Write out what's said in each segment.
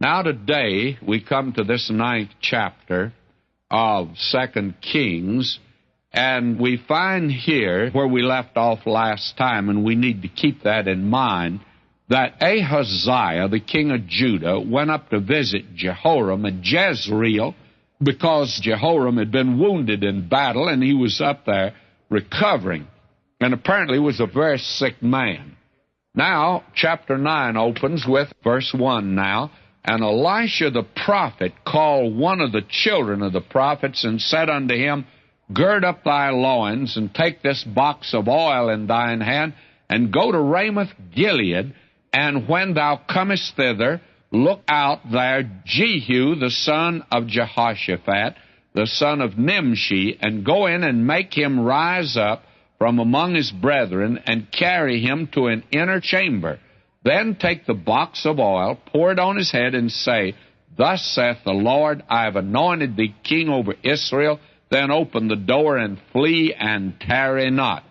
Now today we come to this 9th chapter of 2 Kings, and we find here where we left off last time, and we need to keep that in mind, that Ahaziah, the king of Judah, went up to visit Jehoram at Jezreel because Jehoram had been wounded in battle, and he was up there recovering, and apparently was a very sick man. Now, chapter 9 opens with verse 1 now, and Elisha the prophet called one of the children of the prophets and said unto him, Gird up thy loins, and take this box of oil in thine hand, and go to Ramoth Gilead, and when thou comest thither, look out there Jehu the son of Jehoshaphat, the son of Nimshi, and go in and make him rise up from among his brethren, and carry him to an inner chamber. Then take the box of oil, pour it on his head, and say, Thus saith the Lord, I have anointed thee king over Israel. Then open the door and flee, and tarry not.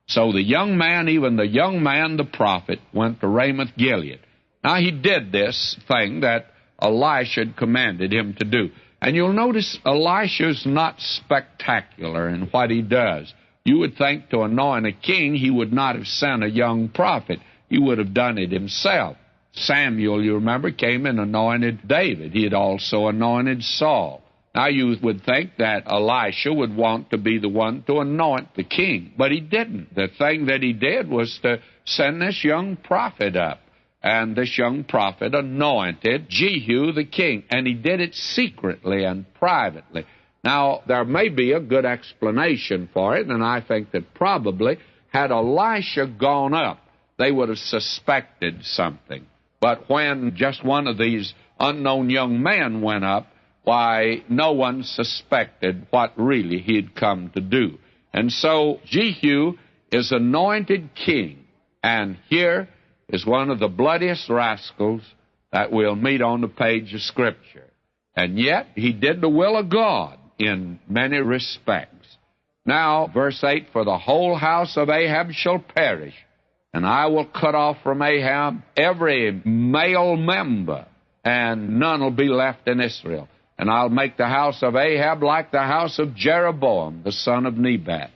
So the young man, even the young man, the prophet, went to Ramoth Gilead. Now he did this thing that Elisha had commanded him to do. And you'll notice Elisha's not spectacular in what he does. You would think to anoint a king, he would not have sent a young prophet. He would have done it himself. Samuel, you remember, came and anointed David. He had also anointed Saul. Now you would think that Elisha would want to be the one to anoint the king, but he didn't. The thing that he did was to send this young prophet up, and this young prophet anointed Jehu the king, and he did it secretly and privately. Now, there may be a good explanation for it, and I think that probably had Elisha gone up, they would have suspected something. But when just one of these unknown young men went up, why, no one suspected what really he had come to do. And so Jehu is anointed king, and here is one of the bloodiest rascals that we'll meet on the page of Scripture. And yet, he did the will of God in many respects. Now, verse 8, For the whole house of Ahab shall perish, and I will cut off from Ahab every male member, and none will be left in Israel. And I'll make the house of Ahab like the house of Jeroboam, the son of Nebat.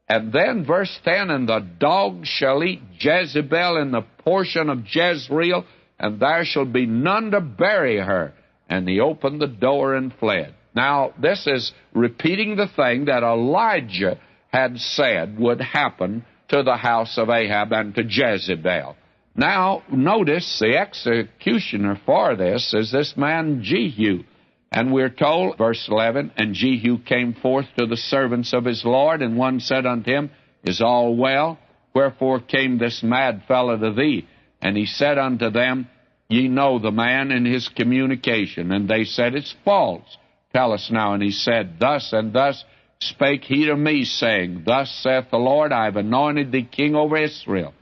And then verse 10, And the dogs shall eat Jezebel in the portion of Jezreel, and there shall be none to bury her. And he opened the door and fled. Now, this is repeating the thing that Elijah had said would happen to the house of Ahab and to Jezebel. Now, notice the executioner for this is this man Jehu. And we're told, verse 11, And Jehu came forth to the servants of his Lord, and one said unto him, Is all well? Wherefore came this mad fellow to thee? And he said unto them, Ye know the man and his communication. And they said, It's false. Tell us now. And he said, Thus and thus spake he to me, saying, Thus saith the Lord, I have anointed thee king over Israel.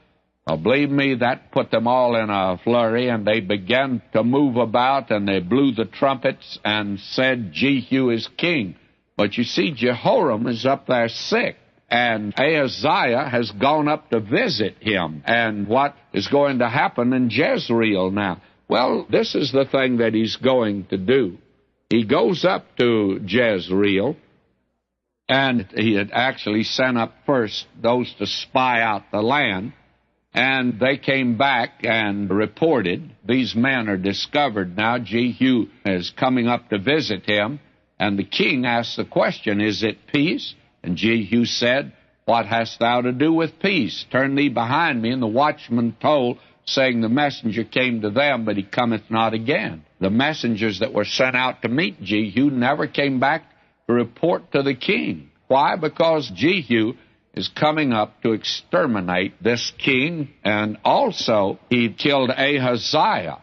Now, believe me, that put them all in a flurry, and they began to move about, and they blew the trumpets and said, Jehu is king. But you see, Jehoram is up there sick, and Ahaziah has gone up to visit him. And what is going to happen in Jezreel now? Well, this is the thing that he's going to do. He goes up to Jezreel, and he had actually sent up first those to spy out the land. And they came back and reported, These men are discovered now. Jehu is coming up to visit him. And the king asked the question, Is it peace? And Jehu said, What hast thou to do with peace? Turn thee behind me. And the watchman told, saying, The messenger came to them, but he cometh not again. The messengers that were sent out to meet Jehu never came back to report to the king. Why? Because Jehu is coming up to exterminate this king, and also he killed Ahaziah,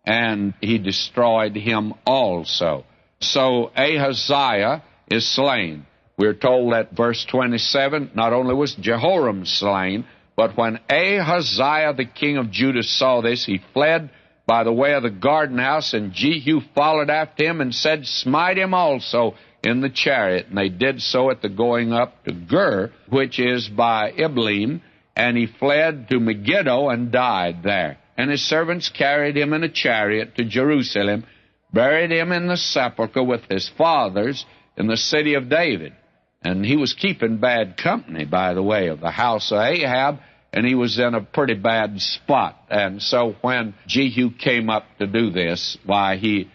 and he destroyed him also. So Ahaziah is slain. We're told that verse 27, not only was Jehoram slain, but when Ahaziah the king of Judah saw this, he fled by the way of the garden house, and Jehu followed after him and said, Smite him also in the chariot. And they did so at the going up to Gur, which is by Ibleam, and he fled to Megiddo and died there. and his servants carried him in a chariot to Jerusalem, buried him in the sepulchre with his fathers in the city of David. And he was keeping bad company, by the way, of the house of Ahab, and he was in a pretty bad spot. And so when Jehu came up to do this, why, he